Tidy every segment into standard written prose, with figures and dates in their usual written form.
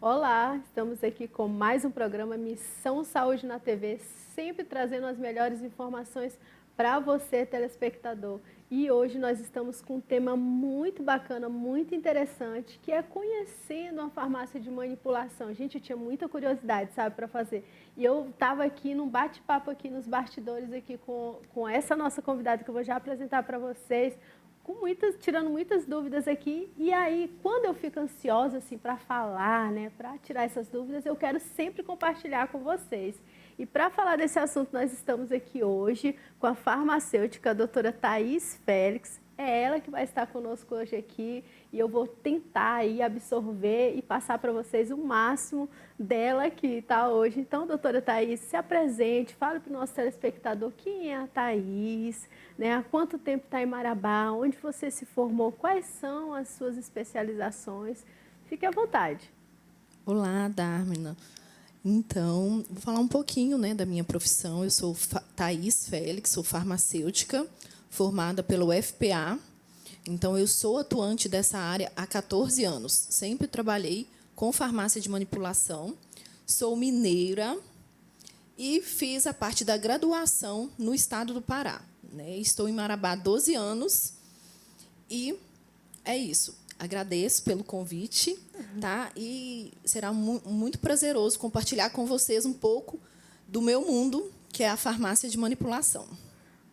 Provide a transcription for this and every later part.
Olá, estamos aqui com mais um programa Missão Saúde na TV, sempre trazendo as melhores informações para você, telespectador. E hoje nós estamos com um tema muito bacana, muito interessante, que é conhecendo a farmácia de manipulação. Gente, eu tinha muita curiosidade, sabe, para fazer. E eu estava aqui num bate-papo aqui nos bastidores aqui com essa nossa convidada que eu vou já apresentar para vocês, tirando muitas dúvidas aqui. E aí, quando eu fico ansiosa assim para falar, né, para tirar essas dúvidas, eu quero sempre compartilhar com vocês. E para falar desse assunto, nós estamos aqui hoje com a farmacêutica, a doutora Thaís Félix. É ela que vai estar conosco hoje aqui e eu vou tentar aí absorver e passar para vocês o máximo dela que está hoje. Então, doutora Thaís, se apresente, fale para o nosso telespectador quem é a Thaís, né? Há quanto tempo está em Marabá, onde você se formou, quais são as suas especializações. Fique à vontade. Olá, Dármina. Então, vou falar um pouquinho, né, da minha profissão. Eu sou Thaís Félix, sou farmacêutica, formada pelo FPA. Então, eu sou atuante dessa área há 14 anos. Sempre trabalhei com farmácia de manipulação. Sou mineira e fiz a parte da graduação no estado do Pará, né? Estou em Marabá há 12 anos e é isso. Agradeço pelo convite, tá? E será muito prazeroso compartilhar com vocês um pouco do meu mundo, que é a farmácia de manipulação.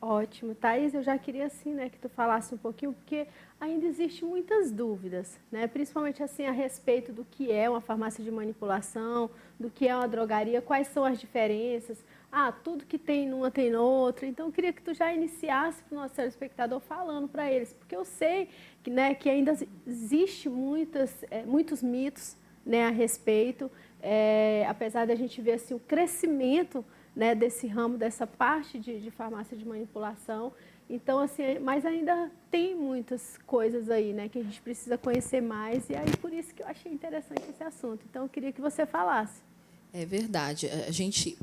Ótimo. Thaís, eu já queria assim, né, que tu falasse um pouquinho, porque ainda existem muitas dúvidas, né, principalmente assim a respeito do que é uma farmácia de manipulação, do que é uma drogaria, quais são as diferenças. Ah, tudo que tem numa tem noutra. Então, eu queria que tu já iniciasse para o nosso telespectador falando para eles, porque eu sei que, né, que ainda existe muitos mitos, né, a respeito, apesar da gente ver assim, o crescimento, né, desse ramo, dessa parte de farmácia de manipulação. Então, assim, mas ainda tem muitas coisas aí, né, que a gente precisa conhecer mais, e aí por isso que eu achei interessante esse assunto. Então, eu queria que você falasse. É verdade. A gente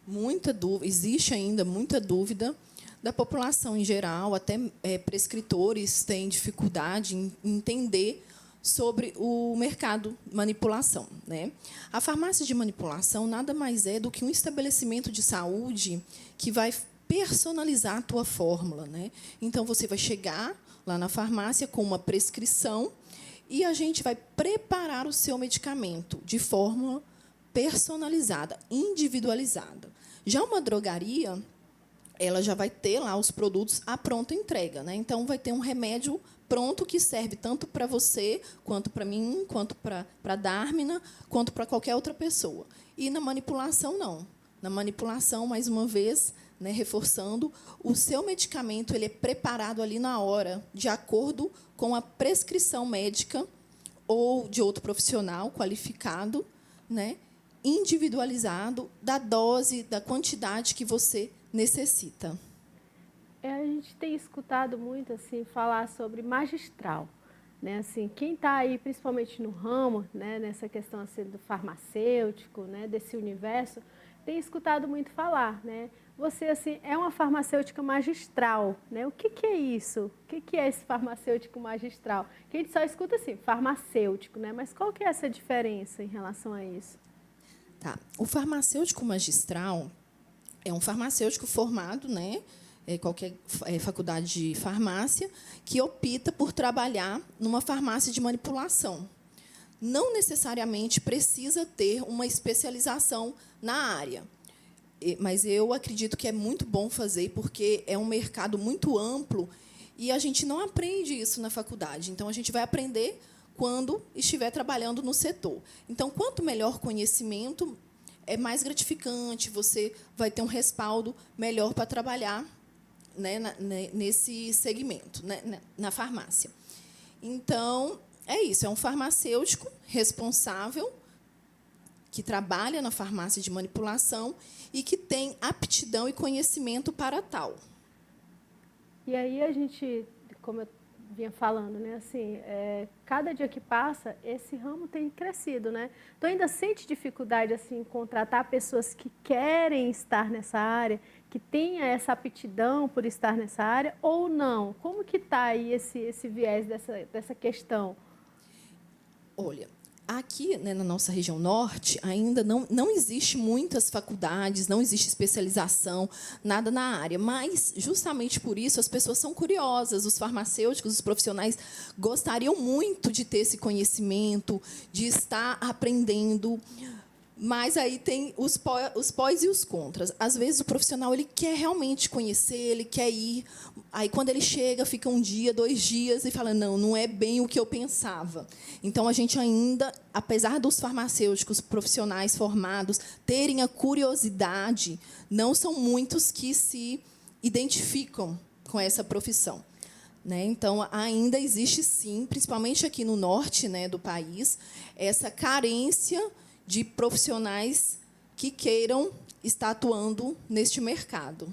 muita dúvida, existe ainda muita dúvida da população em geral, até prescritores têm dificuldade em entender sobre o mercado de manipulação, né? A farmácia de manipulação nada mais é do que um estabelecimento de saúde que vai personalizar a tua fórmula, né? Então você vai chegar lá na farmácia com uma prescrição e a gente vai preparar o seu medicamento de fórmula personalizada, individualizada. Já uma drogaria, ela já vai ter lá os produtos à pronta entrega, né? Então vai ter um remédio pronto que serve tanto para você, quanto para mim, quanto para a Dármina, quanto para qualquer outra pessoa. E na manipulação não. Na manipulação, mais uma vez, né, reforçando, o seu medicamento ele é preparado ali na hora, de acordo com a prescrição médica ou de outro profissional qualificado, né, individualizado da dose, da quantidade que você necessita. A gente tem escutado muito assim falar sobre magistral, né? Assim, quem está aí principalmente no ramo, né, nessa questão assim do farmacêutico, né, desse universo, tem escutado muito falar, né? Você assim é uma farmacêutica magistral, né? O que é isso? O que é esse farmacêutico magistral? Que a gente só escuta assim, farmacêutico, né? Mas qual que é essa diferença em relação a isso? Tá. O farmacêutico magistral é um farmacêutico formado, né, qualquer faculdade de farmácia, que opta por trabalhar numa farmácia de manipulação. Não necessariamente precisa ter uma especialização na área, mas eu acredito que é muito bom fazer, porque é um mercado muito amplo e a gente não aprende isso na faculdade. Então, a gente vai aprender quando estiver trabalhando no setor. Então, quanto melhor conhecimento, é mais gratificante, você vai ter um respaldo melhor para trabalhar, né, nesse segmento, né, na farmácia. Então, é isso, é um farmacêutico responsável que trabalha na farmácia de manipulação e que tem aptidão e conhecimento para tal. E aí a gente, como eu vinha falando, né, assim, cada dia que passa, esse ramo tem crescido, né? Tu ainda sente dificuldade, assim, em contratar pessoas que querem estar nessa área, que tenha essa aptidão por estar nessa área, ou não? Como que está aí esse viés dessa questão? Olha, Aqui, né, na nossa região norte, ainda não existe muitas faculdades, não existe especialização, nada na área. Mas, justamente por isso, as pessoas são curiosas. Os farmacêuticos, os profissionais, gostariam muito de ter esse conhecimento, de estar aprendendo. Mas aí tem os pós e os contras. Às vezes, o profissional ele quer realmente conhecer, ele quer ir. Aí, quando ele chega, fica um dia, 2 dias, e fala, não é bem o que eu pensava. Então, a gente ainda, apesar dos farmacêuticos profissionais formados terem a curiosidade, não são muitos que se identificam com essa profissão. Né? Então, ainda existe, sim, principalmente aqui no norte, né, do país, essa carência de profissionais que queiram estar atuando neste mercado.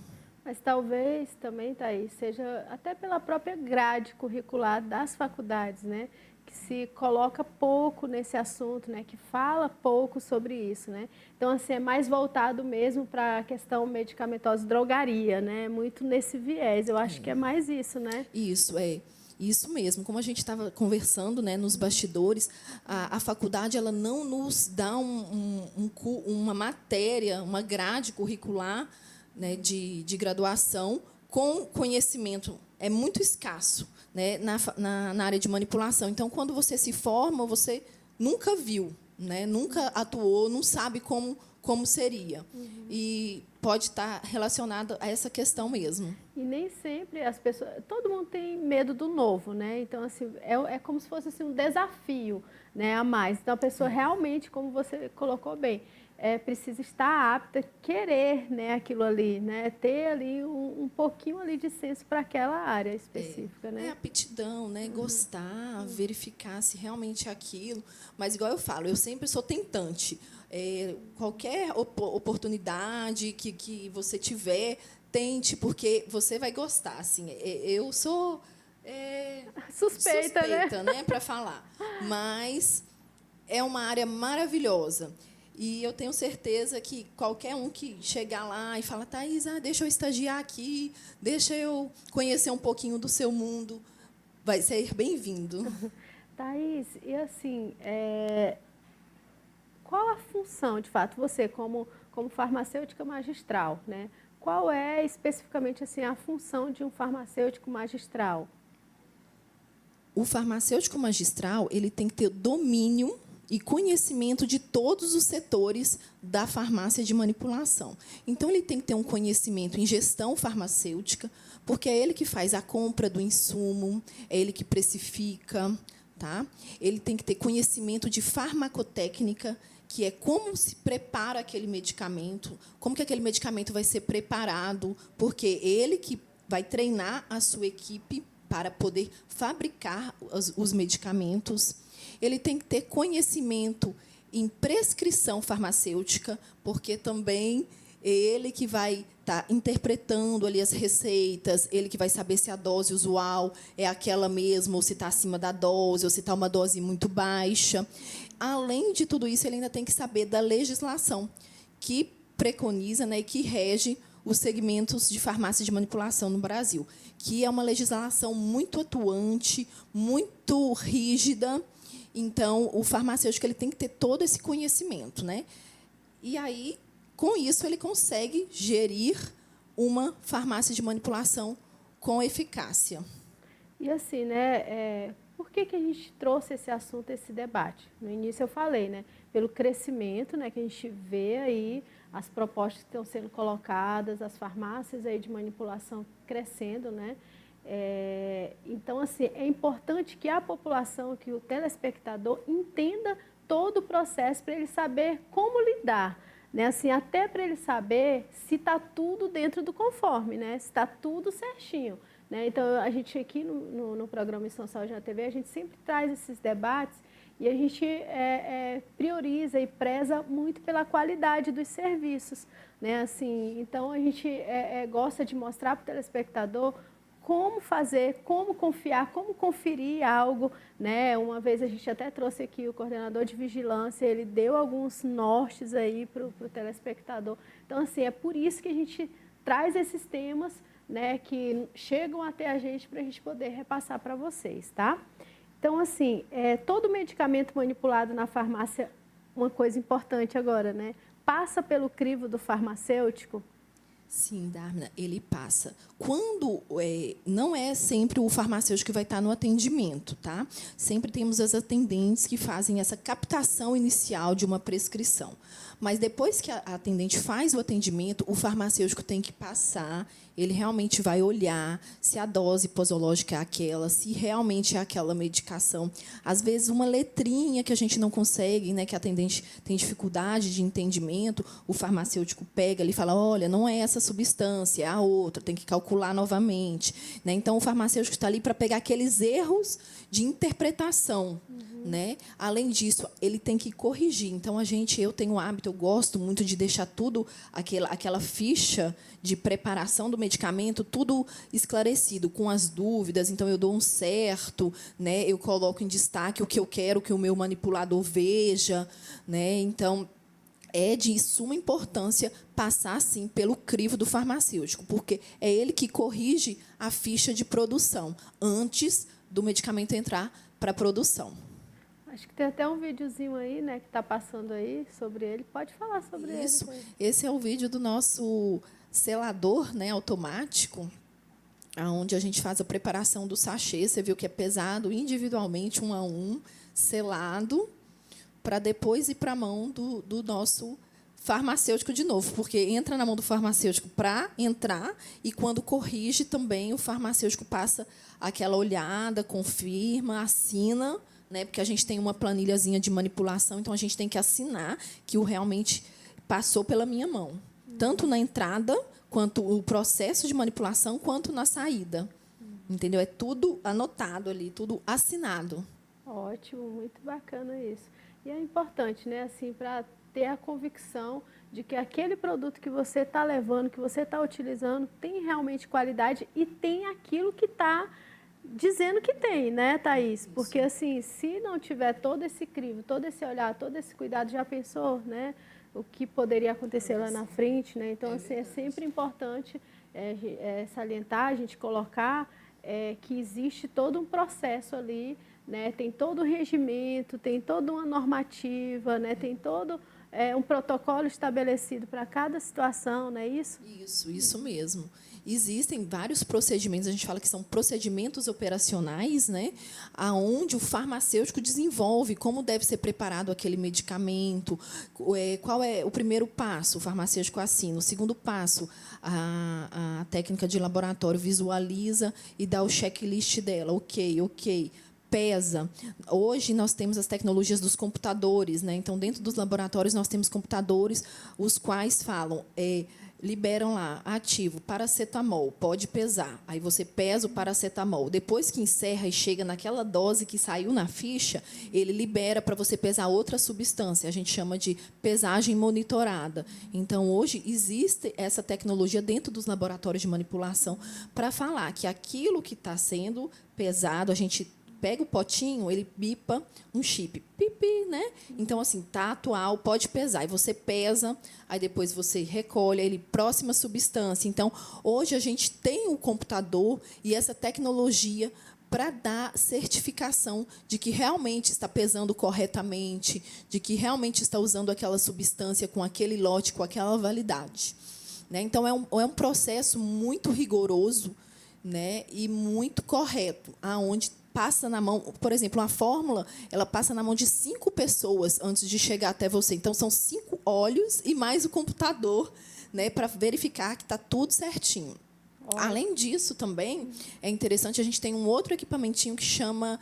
Mas talvez também, Thaís, seja até pela própria grade curricular das faculdades, né? Que se coloca pouco nesse assunto, né? Que fala pouco sobre isso, né? Então, assim, é mais voltado mesmo para a questão medicamentosa, drogaria, né? Muito nesse viés. Eu acho que é mais isso, né? Isso mesmo. Como a gente estava conversando, né, nos bastidores, a faculdade ela não nos dá uma matéria, uma grade curricular, né, de graduação com conhecimento. É muito escasso, né, na área de manipulação. Então, quando você se forma, você nunca viu, né, nunca atuou, não sabe como seria. E pode estar relacionado a essa questão mesmo. E nem sempre as pessoas... Todo mundo tem medo do novo, né? Então, assim, é como se fosse assim, um desafio, né, a mais. Então, a pessoa realmente, como você colocou bem, precisa estar apta, querer, né, aquilo ali, né? Ter ali um pouquinho ali de senso para aquela área específica, né? Aptidão, né? Gostar, verificar se realmente é aquilo. Mas, igual eu falo, eu sempre sou tentante. Qualquer oportunidade que você tiver, tente, porque você vai gostar. Assim, eu sou suspeita, né, para falar. Mas é uma área maravilhosa. E eu tenho certeza que qualquer um que chegar lá e falar, Thaís, deixa eu estagiar aqui, deixa eu conhecer um pouquinho do seu mundo, vai ser bem-vindo. Thaís, e assim, qual a função, de fato, você como farmacêutica magistral, né? Qual é especificamente assim a função de um farmacêutico magistral? O farmacêutico magistral ele tem que ter domínio e conhecimento de todos os setores da farmácia de manipulação. Então, ele tem que ter um conhecimento em gestão farmacêutica, porque é ele que faz a compra do insumo, é ele que precifica. Tá? Ele tem que ter conhecimento de farmacotécnica, que é como se prepara aquele medicamento, como que aquele medicamento vai ser preparado, porque ele que vai treinar a sua equipe para poder fabricar os medicamentos. Ele tem que ter conhecimento em prescrição farmacêutica, porque também é ele que vai estar interpretando ali as receitas, ele que vai saber se a dose usual é aquela mesma, ou se está acima da dose, ou se está uma dose muito baixa. Além de tudo isso, ele ainda tem que saber da legislação, que preconiza, né, e que rege os segmentos de farmácia de manipulação no Brasil, que é uma legislação muito atuante, muito rígida. Então, o farmacêutico ele tem que ter todo esse conhecimento, né? E aí, com isso, ele consegue gerir uma farmácia de manipulação com eficácia. E assim, né? Por que a gente trouxe esse assunto, esse debate? No início eu falei, né? Pelo crescimento, né? Que a gente vê aí as propostas que estão sendo colocadas, as farmácias aí de manipulação crescendo, né? Então, assim, é importante que a população, que o telespectador entenda todo o processo para ele saber como lidar, né? Assim, até para ele saber se está tudo dentro do conforme, né? Se está tudo certinho, né? Então, a gente aqui no programa Missão Saúde na TV, a gente sempre traz esses debates e a gente prioriza e preza muito pela qualidade dos serviços, né? Assim, então, a gente gosta de mostrar para o telespectador como fazer, como confiar, como conferir algo, né? Uma vez a gente até trouxe aqui o coordenador de vigilância, ele deu alguns nortes aí para o telespectador. Então, assim, é por isso que a gente traz esses temas, né, que chegam até a gente para a gente poder repassar para vocês, tá? Então, assim, todo medicamento manipulado na farmácia, uma coisa importante agora, né? Passa pelo crivo do farmacêutico? Sim, Darmina, ele passa. Quando não é sempre o farmacêutico que vai estar no atendimento, tá? Sempre temos as atendentes que fazem essa captação inicial de uma prescrição. Mas depois que a atendente faz o atendimento, o farmacêutico tem que passar, ele realmente vai olhar se a dose posológica é aquela, se realmente é aquela medicação. Às vezes, uma letrinha que a gente não consegue, né, que a atendente tem dificuldade de entendimento, o farmacêutico pega e fala, olha, não é essa substância, é a outra, tem que calcular novamente. Né? Então, o farmacêutico está ali para pegar aqueles erros de interpretação. Né? Além disso, ele tem que corrigir. Então, eu tenho o hábito, eu gosto muito de deixar tudo, aquela ficha de preparação do medicamento, tudo esclarecido, com as dúvidas. Então, eu dou um certo, né? Eu coloco em destaque o que eu quero que o meu manipulador veja. Né? Então, é de suma importância passar, sim, pelo crivo do farmacêutico, porque é ele que corrige a ficha de produção antes do medicamento entrar para a produção. Acho que tem até um videozinho aí, né, que está passando aí sobre ele. Pode falar sobre ele. Isso. Esse é o vídeo do nosso selador, né, automático, onde a gente faz a preparação do sachê. Você viu que é pesado individualmente, 1 a 1, selado, para depois ir para a mão do nosso farmacêutico de novo, porque entra na mão do farmacêutico para entrar e, quando corrige, também o farmacêutico passa aquela olhada, confirma, assina, né, porque a gente tem uma planilhazinha de manipulação, então a gente tem que assinar que o realmente passou pela minha mão, tanto na entrada, quanto o processo de manipulação, quanto na saída. Entendeu? É tudo anotado ali, tudo assinado. Ótimo, muito bacana isso. E é importante, né, assim, para ter a convicção de que aquele produto que você está levando, que você está utilizando, tem realmente qualidade e tem aquilo que está dizendo que tem, né, Thaís? Porque, assim, se não tiver todo esse crivo, todo esse olhar, todo esse cuidado, já pensou, né, o que poderia acontecer lá na frente, né? Então, assim, é sempre importante salientar, a gente colocar que existe todo um processo ali, né? Tem todo um regimento, tem toda uma normativa, né? Tem todo um protocolo estabelecido para cada situação, não é isso? Isso mesmo. Existem vários procedimentos, a gente fala que são procedimentos operacionais, né, aonde o farmacêutico desenvolve como deve ser preparado aquele medicamento, qual é o primeiro passo, o farmacêutico assina. O segundo passo, a técnica de laboratório visualiza e dá o checklist dela. Ok. Pesa. Hoje nós temos as tecnologias dos computadores, né? Então, dentro dos laboratórios nós temos computadores, os quais falam, liberam lá, ativo, paracetamol, pode pesar. Aí você pesa o paracetamol. Depois que encerra e chega naquela dose que saiu na ficha, ele libera para você pesar outra substância. A gente chama de pesagem monitorada. Então, hoje existe essa tecnologia dentro dos laboratórios de manipulação para falar que aquilo que está sendo pesado, a gente pega o potinho, ele bipa um chip. Pipi, né? Então, assim, tá atual, pode pesar. E você pesa, aí depois você recolhe ele, próxima substância. Então, hoje a gente tem o computador e essa tecnologia para dar certificação de que realmente está pesando corretamente, de que realmente está usando aquela substância com aquele lote, com aquela validade. Né? Então, é um processo muito rigoroso, né? E muito correto, aonde passa na mão, por exemplo, uma fórmula, ela passa na mão de 5 pessoas antes de chegar até você. Então, são 5 olhos e mais o computador, né, para verificar que está tudo certinho. Além disso, também, é interessante, a gente tem um outro equipamentinho que chama,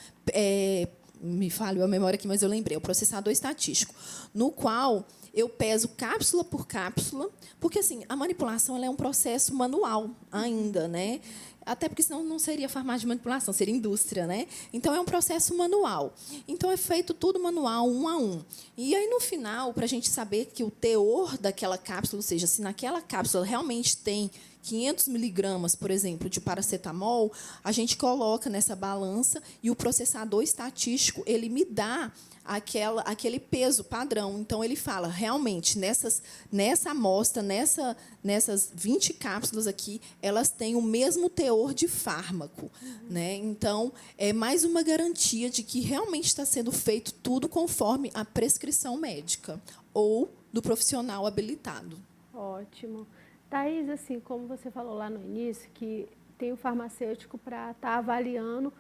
me falhou a memória aqui, mas eu lembrei, o processador estatístico, no qual eu peso cápsula por cápsula, porque, assim, a manipulação ela é um processo manual ainda, né? Até porque senão não seria farmácia de manipulação, seria indústria, né? Então, é um processo manual. Então, é feito tudo manual, 1 a 1. E aí, no final, para a gente saber que o teor daquela cápsula, ou seja, se naquela cápsula realmente tem 500 miligramas, por exemplo, de paracetamol, a gente coloca nessa balança e o processador estatístico ele me dá aquele peso padrão. Então, ele fala, realmente, nessa amostra, nessas 20 cápsulas aqui, elas têm o mesmo teor de fármaco. Né? Então, é mais uma garantia de que realmente está sendo feito tudo conforme a prescrição médica ou do profissional habilitado. Ótimo. Thaís, assim, como você falou lá no início, que tem o farmacêutico para estar avaliando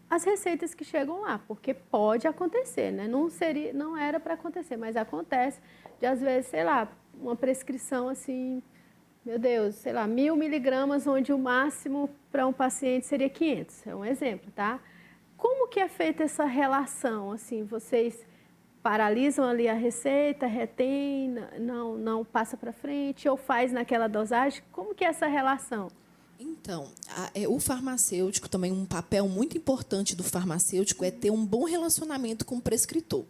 as receitas que chegam lá, porque pode acontecer, né? Não era para acontecer, mas acontece de, às vezes, sei lá, uma prescrição assim, meu Deus, sei lá, 1000 miligramas, onde o máximo para um paciente seria 500. É um exemplo, tá? Como que é feita essa relação? Assim, vocês paralisam ali a receita, retém, não passa para frente, ou faz naquela dosagem? Como que é essa relação? Então, o farmacêutico, também um papel muito importante do farmacêutico é ter um bom relacionamento com o prescritor.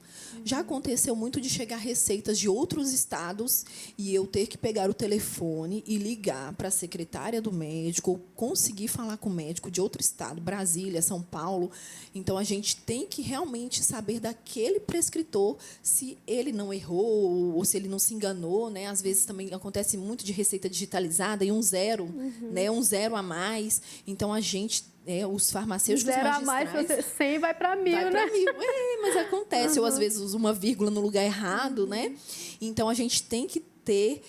Já aconteceu muito de chegar receitas de outros estados e eu ter que pegar o telefone e ligar para a secretária do médico ou conseguir falar com o médico de outro estado, Brasília, São Paulo. Então, a gente tem que realmente saber daquele prescritor se ele não errou ou se ele não se enganou. Né? Às vezes, também acontece muito de receita digitalizada e um zero, né? Um zero a mais. Então, a gente, os farmacêuticos zero magistrais... a mais, 100 vai para 1000, vai né? para 1000. Mas acontece. Ou, às vezes, usa uma vírgula no lugar errado. Né? Então, a gente tem que ter...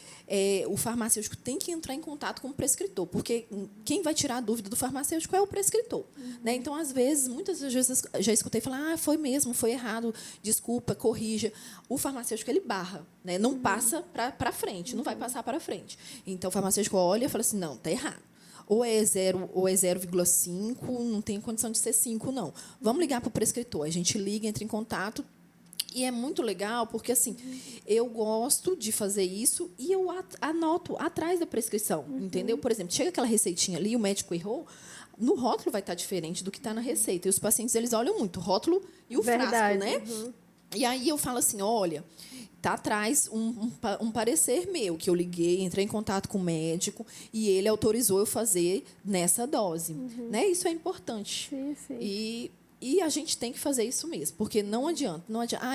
o farmacêutico tem que entrar em contato com o prescritor, porque quem vai tirar a dúvida do farmacêutico é o prescritor. Né? Então, às vezes, muitas vezes já escutei falar, foi mesmo, foi errado, desculpa, corrija. O farmacêutico ele barra, né? Não passa para frente, não vai passar para frente. Então, o farmacêutico olha e fala assim, não, está errado. Ou é 0 ou é 0,5, não tem condição de ser 5, não. Vamos ligar para o prescritor. A gente liga, entra em contato. E é muito legal, porque assim, eu gosto de fazer isso e eu anoto atrás da prescrição, entendeu? Por exemplo, chega aquela receitinha ali, o médico errou, no rótulo vai estar diferente do que está na receita. E os pacientes, eles olham muito o rótulo e o frasco, né? E aí eu falo assim, olha, está atrás um parecer meu, que eu liguei, entrei em contato com o médico e ele autorizou eu fazer nessa dose. Né? Isso é importante. Sim. E a gente tem que fazer isso mesmo, porque não adianta.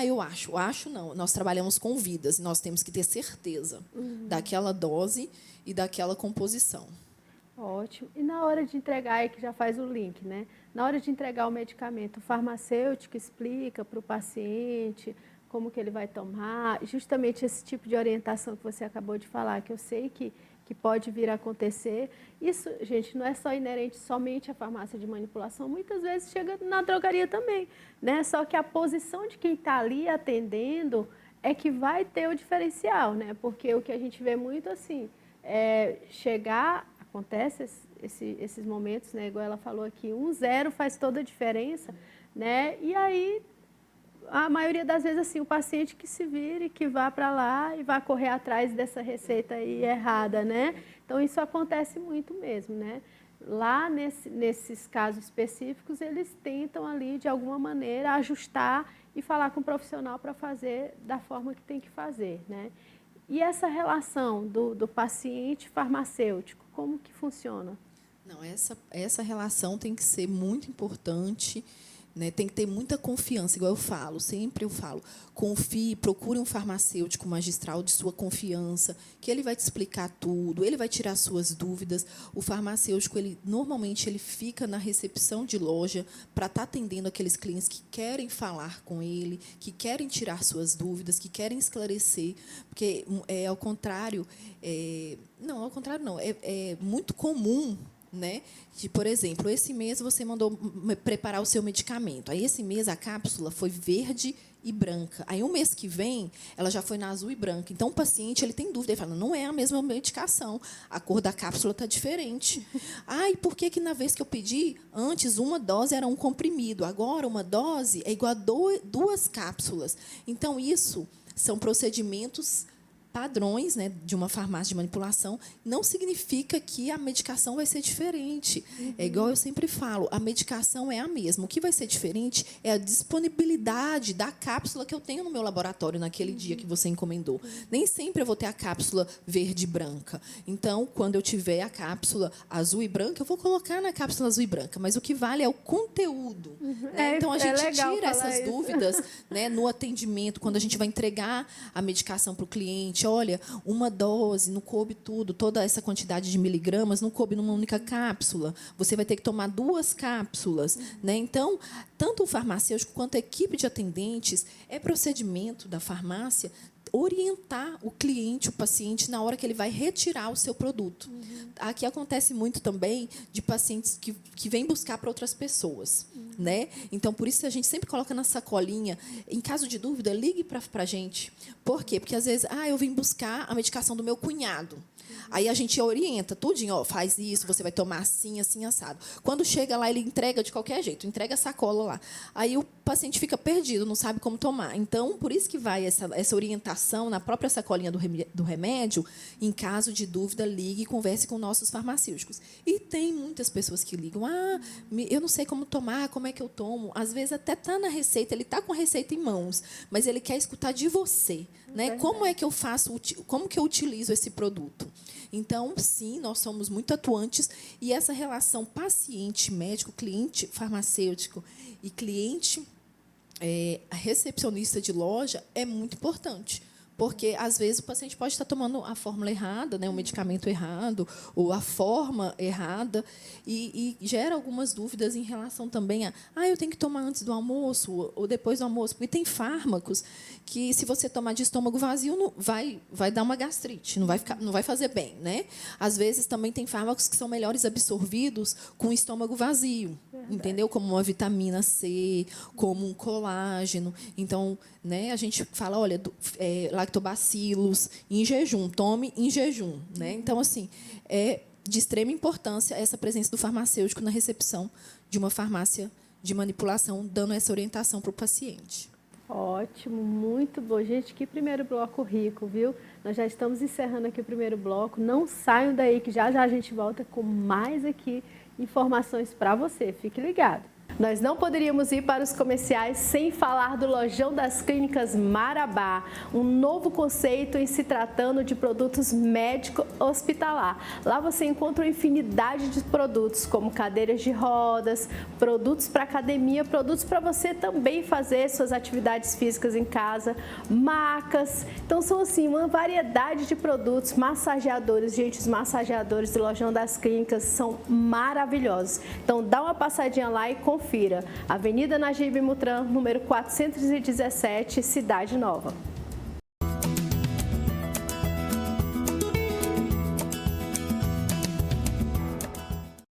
Eu acho não. Nós trabalhamos com vidas e nós temos que ter certeza daquela dose e daquela composição. Ótimo. E na hora de entregar, aí que já faz o link, né? Na hora de entregar o medicamento, o farmacêutico explica para o paciente como que ele vai tomar, justamente esse tipo de orientação que você acabou de falar, que eu sei que pode vir a acontecer. Isso, gente, não é só inerente somente à farmácia de manipulação, muitas vezes chega na drogaria também, né? Só que a posição de quem está ali atendendo é que vai ter o diferencial, né? Porque o que a gente vê muito assim, acontece esses momentos, né? Igual ela falou aqui, 1-0 faz toda a diferença, né? E aí, a maioria das vezes, assim, o paciente que se vire, que vá para lá e vá correr atrás dessa receita aí errada, né? Então, isso acontece muito mesmo, né? Lá, nesses casos específicos, eles tentam ali, de alguma maneira, ajustar e falar com o profissional para fazer da forma que tem que fazer, né? E essa relação do paciente farmacêutico, como que funciona? Não, essa relação tem que ser muito importante. Né? Tem que ter muita confiança, igual sempre eu falo, confie, procure um farmacêutico magistral de sua confiança, que ele vai te explicar tudo, ele vai tirar suas dúvidas. O farmacêutico, normalmente, ele fica na recepção de loja para estar atendendo aqueles clientes que querem falar com ele, que querem tirar suas dúvidas, que querem esclarecer, porque, ao contrário, é muito comum, né? Por exemplo, esse mês você mandou preparar o seu medicamento. Aí, esse mês, a cápsula foi verde e branca. Aí, o mês que vem, ela já foi na azul e branca. Então, o paciente ele tem dúvida. Ele fala, não é a mesma medicação. A cor da cápsula está diferente. E por que, na vez que eu pedi, antes, uma dose era um comprimido. Agora, uma dose é igual a 2 cápsulas. Então, isso são procedimentos padrões, né, de uma farmácia de manipulação, não significa que a medicação vai ser diferente. É igual eu sempre falo, a medicação é a mesma. O que vai ser diferente é a disponibilidade da cápsula que eu tenho no meu laboratório naquele dia que você encomendou. Nem sempre eu vou ter a cápsula verde e branca. Então, quando eu tiver a cápsula azul e branca, eu vou colocar na cápsula azul e branca. Mas o que vale é o conteúdo. Né? Então, a gente tira essas dúvidas, né, no atendimento, quando a gente vai entregar a medicação para o cliente. Olha, uma dose, não coube tudo, toda essa quantidade de miligramas não coube numa única cápsula. Você vai ter que tomar 2 cápsulas. Né? Então, tanto o farmacêutico quanto a equipe de atendentes, é procedimento da farmácia orientar o cliente, o paciente, na hora que ele vai retirar o seu produto. Aqui acontece muito também de pacientes que vêm buscar para outras pessoas. Né? Então, por isso, a gente sempre coloca na sacolinha, em caso de dúvida, ligue para a gente. Por quê? Porque, às vezes, eu vim buscar a medicação do meu cunhado. Aí a gente orienta tudinho, ó, faz isso, você vai tomar assim, assim, assado. Quando chega lá, ele entrega de qualquer jeito, entrega a sacola lá. Aí o paciente fica perdido, não sabe como tomar. Então, por isso que vai essa orientação na própria sacolinha do remédio. Em caso de dúvida, ligue e converse com nossos farmacêuticos. E tem muitas pessoas que ligam, eu não sei como tomar, como é que eu tomo. Às vezes até está na receita, ele está com a receita em mãos, mas ele quer escutar de você. Né? Como é que eu faço, como que eu utilizo esse produto? Então, sim, nós somos muito atuantes e essa relação paciente-médico, cliente farmacêutico e cliente recepcionista de loja é muito importante. Porque, às vezes, o paciente pode estar tomando a fórmula errada, né, o medicamento errado, ou a forma errada, e gera algumas dúvidas em relação também a eu tenho que tomar antes do almoço ou depois do almoço. Porque tem fármacos que, se você tomar de estômago vazio, vai dar uma gastrite, não vai fazer bem. Né? Às vezes, também tem fármacos que são melhores absorvidos com o estômago vazio, entendeu? Como uma vitamina C, como um colágeno. Então, né, a gente fala, olha, lactobacilos em jejum, tome em jejum. Né? Então, assim, é de extrema importância essa presença do farmacêutico na recepção de uma farmácia de manipulação, dando essa orientação para o paciente. Ótimo, muito bom. Gente, que primeiro bloco rico, viu? Nós já estamos encerrando aqui o primeiro bloco. Não saiam daí, que já já a gente volta com mais aqui informações para você. Fique ligado. Nós não poderíamos ir para os comerciais sem falar do Lojão das Clínicas Marabá, um novo conceito em se tratando de produtos médico-hospitalar. Lá você encontra uma infinidade de produtos, como cadeiras de rodas, produtos para academia, produtos para você também fazer suas atividades físicas em casa, macas. Então, são assim uma variedade de produtos, massageadores. Gente, os massageadores do Lojão das Clínicas são maravilhosos. Então, dá uma passadinha lá e confira. Avenida Najib Mutran, número 417, Cidade Nova.